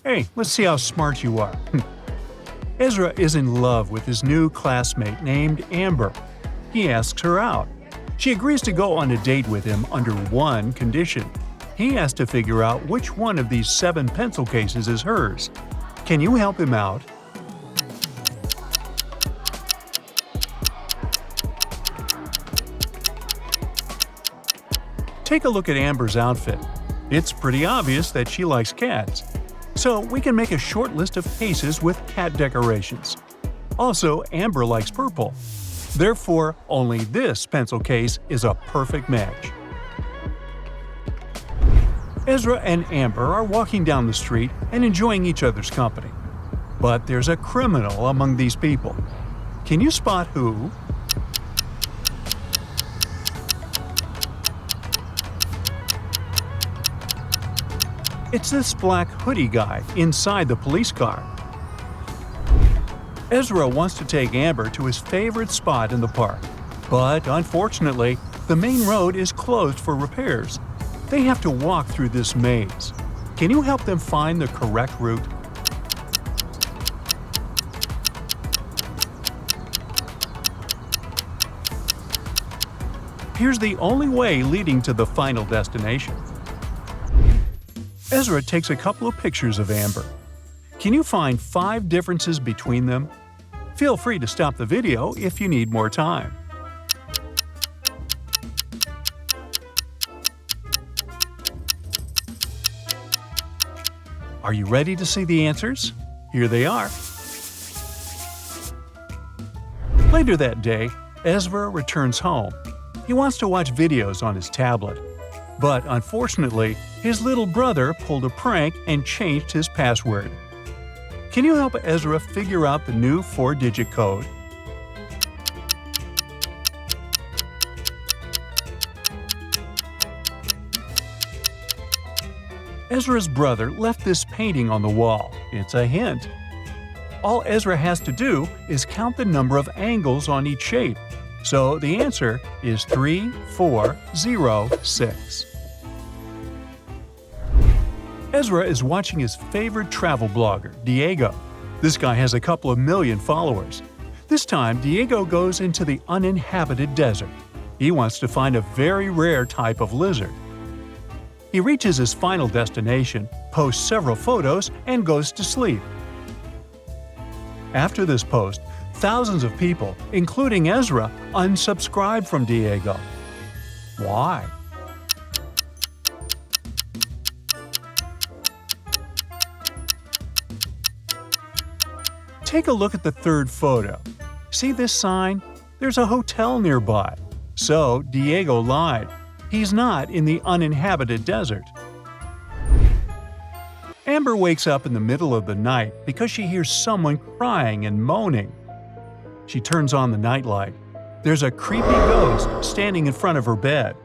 Hey, let's see how smart you are. Ezra is in love with his new classmate named Amber. He asks her out. She agrees to go on a date with him under one condition. He has to figure out which one of these 7 pencil cases is hers. Can you help him out? Take a look at Amber's outfit. It's pretty obvious that she likes cats. So we can make a short list of cases with cat decorations. Also, Amber likes purple. Therefore, only this pencil case is a perfect match. Ezra and Amber are walking down the street and enjoying each other's company. But there's a criminal among these people. Can you spot who? It's this black hoodie guy inside the police car. Ezra wants to take Amber to his favorite spot in the park. But unfortunately, the main road is closed for repairs. They have to walk through this maze. Can you help them find the correct route? Here's the only way leading to the final destination. Ezra takes a couple of pictures of Amber. Can you find 5 differences between them? Feel free to stop the video if you need more time. Are you ready to see the answers? Here they are. Later that day, Ezra returns home. He wants to watch videos on his tablet. But unfortunately, his little brother pulled a prank and changed his password. Can you help Ezra figure out the new 4-digit code? Ezra's brother left this painting on the wall. It's a hint. All Ezra has to do is count the number of angles on each shape. So the answer is 3406. Ezra is watching his favorite travel blogger, Diego. This guy has a couple of million followers. This time, Diego goes into the uninhabited desert. He wants to find a very rare type of lizard. He reaches his final destination, posts several photos, and goes to sleep. After this post, thousands of people, including Ezra, unsubscribe from Diego. Why? Take a look at the third photo. See this sign? There's a hotel nearby. So, Diego lied. He's not in the uninhabited desert. Amber wakes up in the middle of the night because she hears someone crying and moaning. She turns on the nightlight. There's a creepy ghost standing in front of her bed.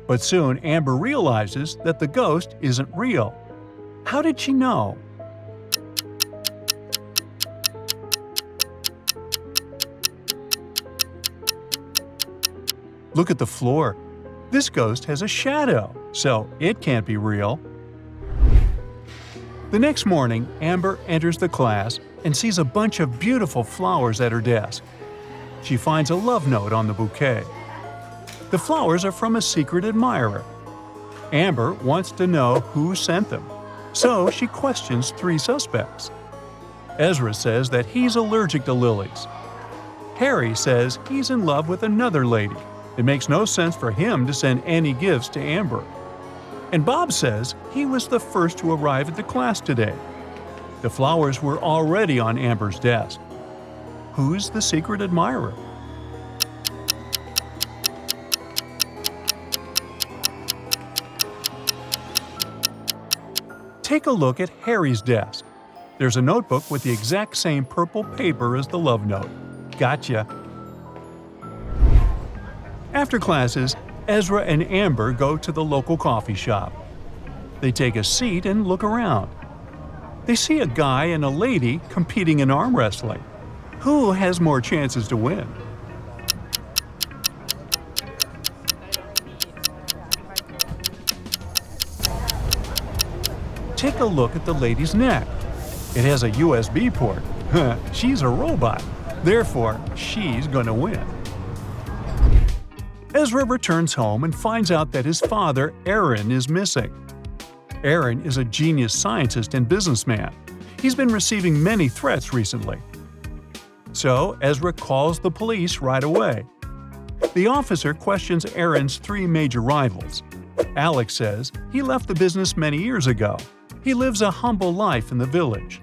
But soon Amber realizes that the ghost isn't real. How did she know? Look at the floor. This ghost has a shadow, so it can't be real. The next morning, Amber enters the class and sees a bunch of beautiful flowers at her desk. She finds a love note on the bouquet. The flowers are from a secret admirer. Amber wants to know who sent them, so she questions 3 suspects. Ezra says that he's allergic to lilies. Harry says he's in love with another lady. It makes no sense for him to send any gifts to Amber. And Bob says he was the first to arrive at the class today. The flowers were already on Amber's desk. Who's the secret admirer? Take a look at Harry's desk. There's a notebook with the exact same purple paper as the love note. Gotcha! After classes, Ezra and Amber go to the local coffee shop. They take a seat and look around. They see a guy and a lady competing in arm wrestling. Who has more chances to win? Take a look at the lady's neck. It has a USB port. She's a robot. Therefore, she's gonna win. Ezra returns home and finds out that his father, Aaron, is missing. Aaron is a genius scientist and businessman. He's been receiving many threats recently. So Ezra calls the police right away. The officer questions Aaron's 3 major rivals. Alex says he left the business many years ago. He lives a humble life in the village.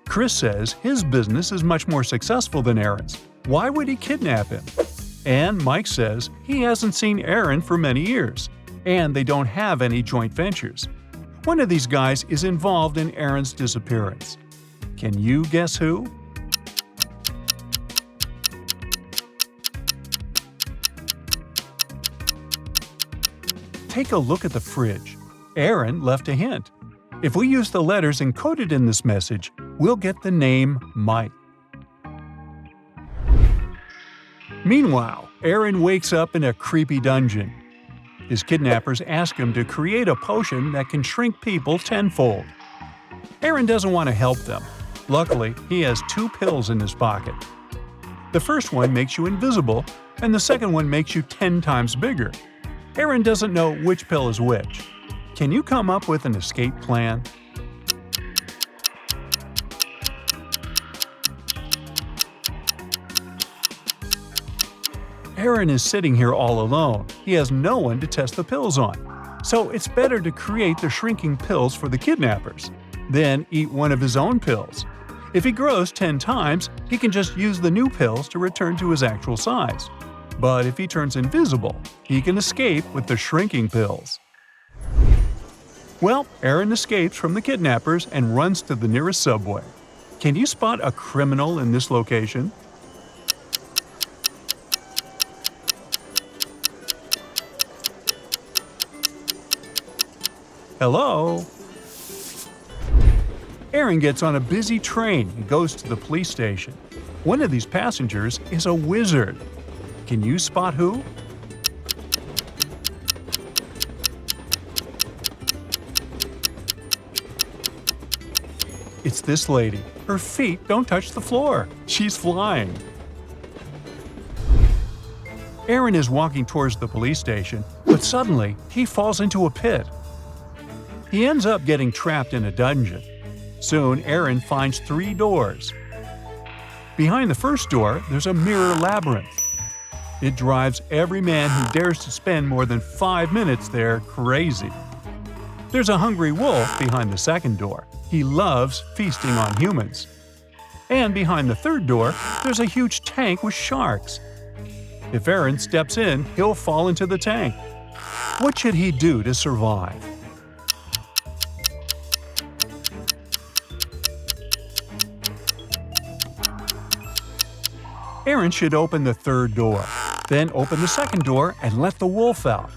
Chris says his business is much more successful than Aaron's. Why would he kidnap him? And Mike says he hasn't seen Aaron for many years, and they don't have any joint ventures. One of these guys is involved in Aaron's disappearance. Can you guess who? Take a look at the fridge. Aaron left a hint. If we use the letters encoded in this message, we'll get the name Mike. Meanwhile, Aaron wakes up in a creepy dungeon. His kidnappers ask him to create a potion that can shrink people tenfold. Aaron doesn't want to help them. Luckily, he has 2 pills in his pocket. The first one makes you invisible, and the second one makes you 10 times bigger. Aaron doesn't know which pill is which. Can you come up with an escape plan? Aaron is sitting here all alone. He has no one to test the pills on. So it's better to create the shrinking pills for the kidnappers. Then eat one of his own pills. If he grows 10 times, he can just use the new pills to return to his actual size. But if he turns invisible, he can escape with the shrinking pills. Well, Aaron escapes from the kidnappers and runs to the nearest subway. Can you spot a criminal in this location? Hello? Aaron gets on a busy train and goes to the police station. One of these passengers is a wizard. Can you spot who? It's this lady. Her feet don't touch the floor. She's flying. Aaron is walking towards the police station, but suddenly he falls into a pit. He ends up getting trapped in a dungeon. Soon, Aaron finds 3 doors. Behind the first door, there's a mirror labyrinth. It drives every man who dares to spend more than 5 minutes there crazy. There's a hungry wolf behind the second door. He loves feasting on humans. And behind the third door, there's a huge tank with sharks. If Aaron steps in, he'll fall into the tank. What should he do to survive? Aaron should open the third door, then open the second door and let the wolf out.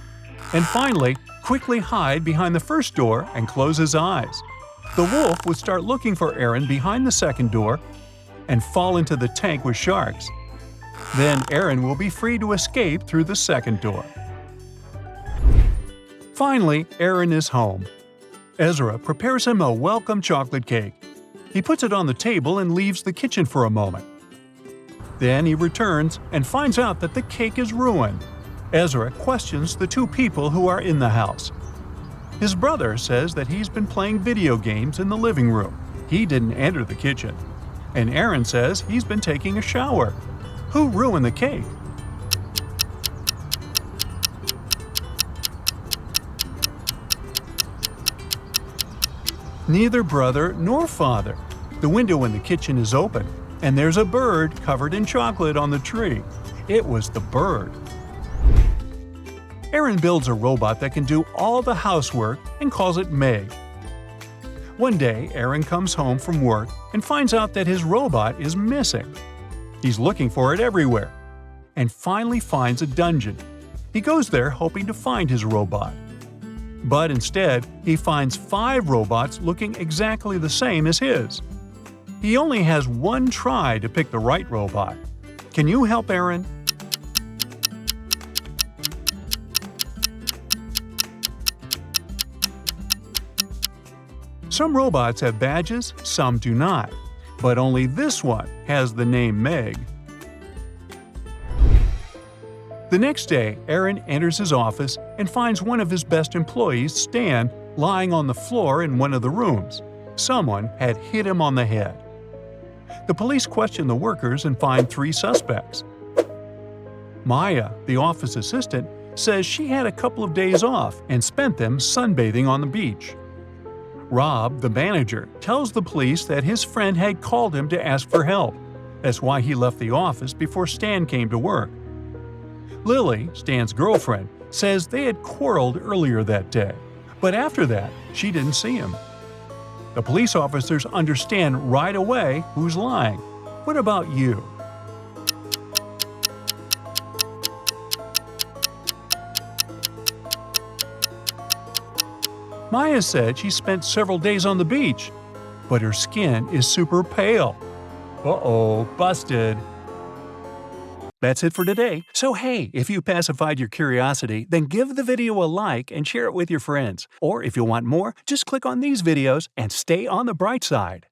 And finally, quickly hide behind the first door and close his eyes. The wolf would start looking for Aaron behind the second door and fall into the tank with sharks. Then Aaron will be free to escape through the second door. Finally, Aaron is home. Ezra prepares him a welcome chocolate cake. He puts it on the table and leaves the kitchen for a moment. Then he returns and finds out that the cake is ruined. Ezra questions the 2 people who are in the house. His brother says that he's been playing video games in the living room. He didn't enter the kitchen. And Aaron says he's been taking a shower. Who ruined the cake? Neither brother nor father. The window in the kitchen is open, and there's a bird covered in chocolate on the tree. It was the bird. Aaron builds a robot that can do all the housework and calls it Meg. One day, Aaron comes home from work and finds out that his robot is missing. He's looking for it everywhere, and finally finds a dungeon. He goes there hoping to find his robot. But instead, he finds 5 robots looking exactly the same as his. He only has 1 try to pick the right robot. Can you help Aaron? Some robots have badges, some do not. But only this one has the name Meg. The next day, Aaron enters his office and finds one of his best employees, Stan, lying on the floor in one of the rooms. Someone had hit him on the head. The police question the workers and find 3 suspects. Maya, the office assistant, says she had a couple of days off and spent them sunbathing on the beach. Rob, the manager, tells the police that his friend had called him to ask for help. That's why he left the office before Stan came to work. Lily, Stan's girlfriend, says they had quarreled earlier that day, but after that, she didn't see him. The police officers understand right away who's lying. What about you? Maya said she spent several days on the beach, but her skin is super pale. Uh-oh, busted. That's it for today. So hey, if you pacified your curiosity, then give the video a like and share it with your friends. Or if you want more, just click on these videos and stay on the bright side.